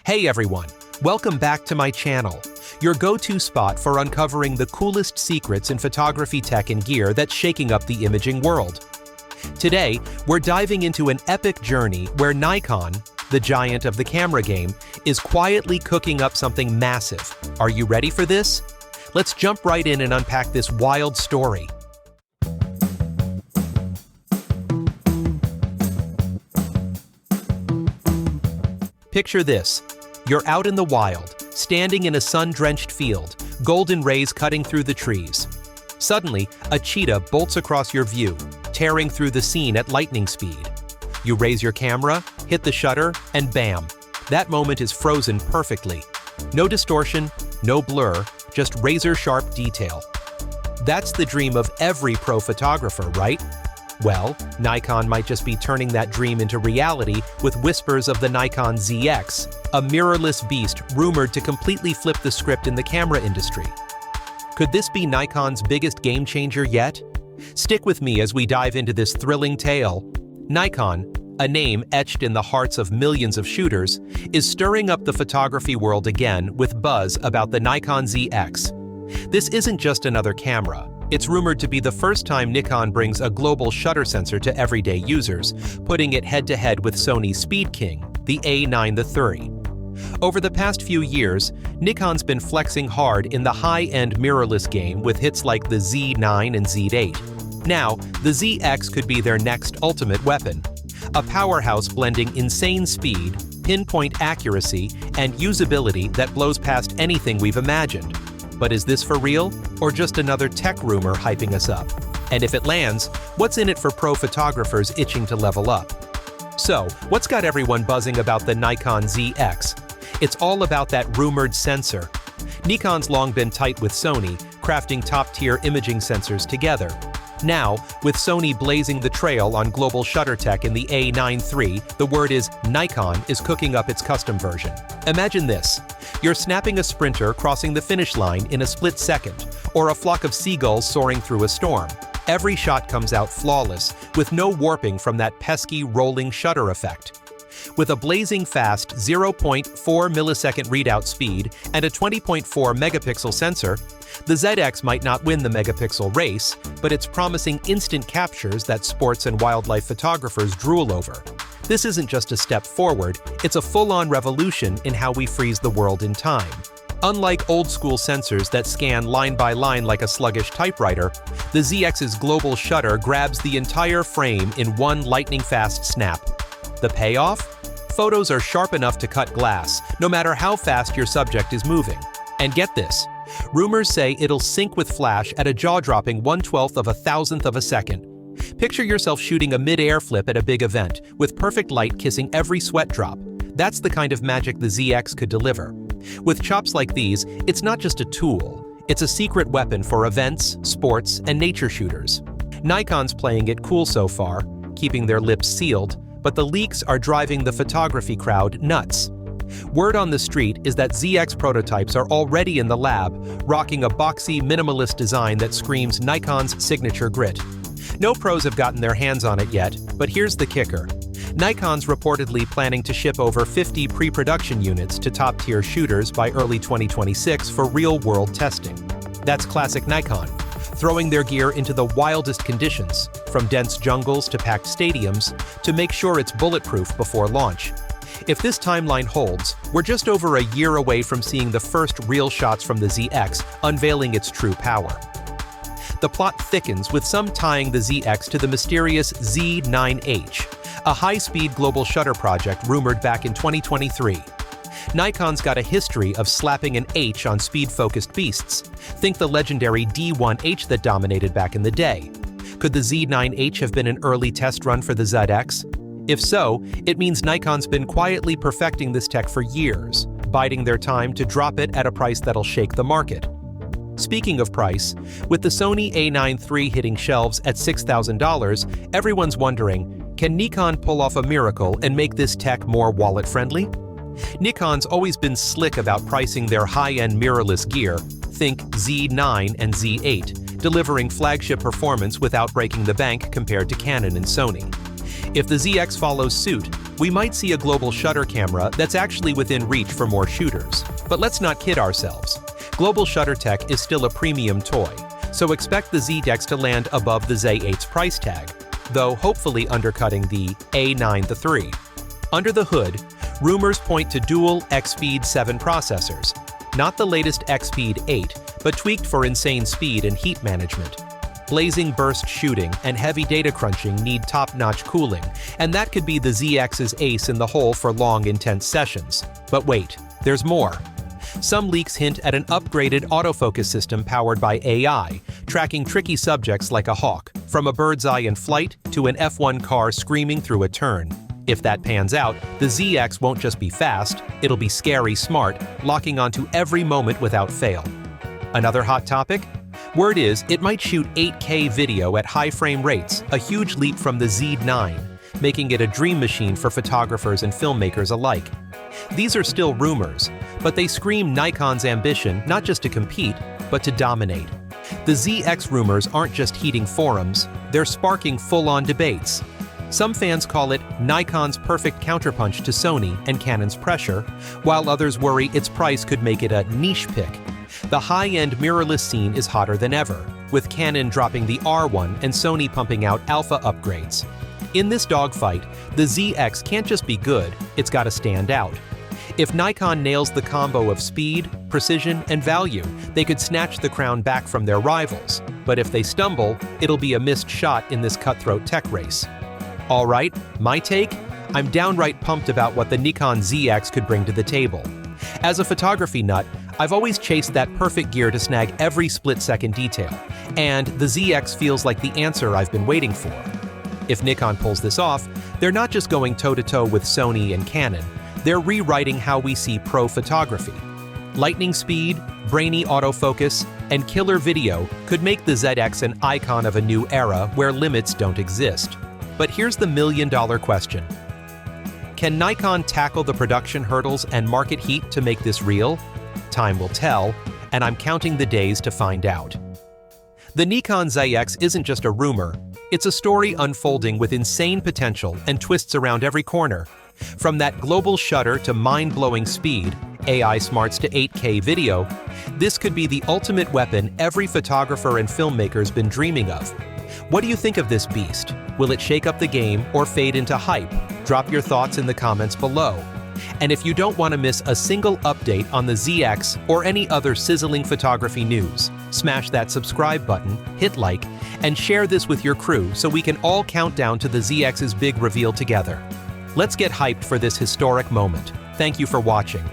Hey everyone, welcome back to my channel, your go-to spot for uncovering the coolest secrets in photography tech and gear that's shaking up the imaging world. Today, we're diving into an epic journey where Nikon, the giant of the camera game, is quietly cooking up something massive. Are you ready for this? Let's jump right in and unpack this wild story. Picture this. You're out in the wild, standing in a sun-drenched field, golden rays cutting through the trees. Suddenly, a cheetah bolts across your view, tearing through the scene at lightning speed. You raise your camera, hit the shutter, and bam! That moment is frozen perfectly. No distortion, no blur, just razor-sharp detail. That's the dream of every pro photographer, right? Well, Nikon might just be turning that dream into reality with whispers of the Nikon ZX, a mirrorless beast rumored to completely flip the script in the camera industry. Could this be Nikon's biggest game changer yet? Stick with me as we dive into this thrilling tale. Nikon, a name etched in the hearts of millions of shooters, is stirring up the photography world again with buzz about the Nikon ZX. This isn't just another camera. It's rumored to be the first time Nikon brings a global shutter sensor to everyday users, putting it head-to-head with Sony's Speed King, the A9 III. Over the past few years, Nikon's been flexing hard in the high-end mirrorless game with hits like the Z9 and Z8. Now, the ZX could be their next ultimate weapon. A powerhouse blending insane speed, pinpoint accuracy, and usability that blows past anything we've imagined. But is this for real, or just another tech rumor hyping us up? And if it lands, what's in it for pro photographers itching to level up? So, what's got everyone buzzing about the Nikon ZX? It's all about that rumored sensor. Nikon's long been tight with Sony, crafting top-tier imaging sensors together. Now, with Sony blazing the trail on global shutter tech in the A9 III, the word is Nikon is cooking up its custom version. Imagine this. You're snapping a sprinter crossing the finish line in a split second, or a flock of seagulls soaring through a storm. Every shot comes out flawless, with no warping from that pesky rolling shutter effect. With a blazing fast 0.4 millisecond readout speed and a 20.4 megapixel sensor, the ZX might not win the megapixel race, but it's promising instant captures that sports and wildlife photographers drool over. This isn't just a step forward, it's a full-on revolution in how we freeze the world in time. Unlike old-school sensors that scan line by line like a sluggish typewriter, the ZX's global shutter grabs the entire frame in one lightning-fast snap. The payoff? Photos are sharp enough to cut glass, no matter how fast your subject is moving. And get this, rumors say it'll sync with flash at a jaw-dropping 1/12 of a thousandth of a second. Picture yourself shooting a mid-air flip at a big event, with perfect light kissing every sweat drop. That's the kind of magic the ZX could deliver. With chops like these, it's not just a tool, it's a secret weapon for events, sports, and nature shooters. Nikon's playing it cool so far, keeping their lips sealed, but the leaks are driving the photography crowd nuts. Word on the street is that ZX prototypes are already in the lab, rocking a boxy, minimalist design that screams Nikon's signature grit. No pros have gotten their hands on it yet, but here's the kicker. Nikon's reportedly planning to ship over 50 pre-production units to top-tier shooters by early 2026 for real-world testing. That's classic Nikon, throwing their gear into the wildest conditions, from dense jungles to packed stadiums, to make sure it's bulletproof before launch. If this timeline holds, we're just over a year away from seeing the first real shots from the ZX, unveiling its true power. The plot thickens, with some tying the ZX to the mysterious Z9H, a high-speed global shutter project rumored back in 2023. Nikon's got a history of slapping an H on speed-focused beasts. Think the legendary D1H that dominated back in the day. Could the Z9H have been an early test run for the ZX? If so, it means Nikon's been quietly perfecting this tech for years, biding their time to drop it at a price that'll shake the market. Speaking of price, with the Sony A9 III hitting shelves at $6,000, everyone's wondering, can Nikon pull off a miracle and make this tech more wallet-friendly? Nikon's always been slick about pricing their high-end mirrorless gear, think Z9 and Z8, delivering flagship performance without breaking the bank compared to Canon and Sony. If the ZX follows suit, We might see a global shutter camera that's actually within reach for more shooters. But let's not kid ourselves. Global shutter tech is still a premium toy, so expect the ZX to land above the Z8's price tag, though hopefully undercutting the A9 III. Under the hood, rumors point to dual X-Speed 7 processors, not the latest X-Speed 8, but tweaked for insane speed and heat management. Blazing burst shooting and heavy data crunching need top-notch cooling, and that could be the ZX's ace in the hole for long, intense sessions. But wait, there's more. Some leaks hint at an upgraded autofocus system powered by AI, tracking tricky subjects like a hawk, from a bird's eye in flight to an F1 car screaming through a turn. If that pans out, the ZX won't just be fast, it'll be scary smart, locking onto every moment without fail. Another hot topic? Word is it might shoot 8K video at high frame rates, a huge leap from the Z9, making it a dream machine for photographers and filmmakers alike. These are still rumors, but they scream Nikon's ambition not just to compete, but to dominate. The ZX rumors aren't just heating forums, they're sparking full-on debates. Some fans call it Nikon's perfect counterpunch to Sony and Canon's pressure, while others worry its price could make it a niche pick. The high-end mirrorless scene is hotter than ever, with Canon dropping the R1 and Sony pumping out alpha upgrades. In this dogfight, the ZX can't just be good, it's gotta stand out. If Nikon nails the combo of speed, precision, and value, they could snatch the crown back from their rivals. But if they stumble, it'll be a missed shot in this cutthroat tech race. Alright, my take? I'm downright pumped about what the Nikon ZX could bring to the table. As a photography nut, I've always chased that perfect gear to snag every split-second detail, and the ZX feels like the answer I've been waiting for. If Nikon pulls this off, they're not just going toe-to-toe with Sony and Canon, they're rewriting how we see pro photography. Lightning speed, brainy autofocus, and killer video could make the ZX an icon of a new era where limits don't exist. But here's the million-dollar question. Can Nikon tackle the production hurdles and market heat to make this real? Time will tell, and I'm counting the days to find out. The Nikon ZX isn't just a rumor, it's a story unfolding with insane potential and twists around every corner. From that global shutter to mind-blowing speed, AI smarts to 8K video, this could be the ultimate weapon every photographer and filmmaker's been dreaming of. What do you think of this beast? Will it shake up the game or fade into hype? Drop your thoughts in the comments below. And if you don't want to miss a single update on the ZX or any other sizzling photography news, smash that subscribe button, hit like, and share this with your crew so we can all count down to the ZX's big reveal together. Let's get hyped for this historic moment. Thank you for watching.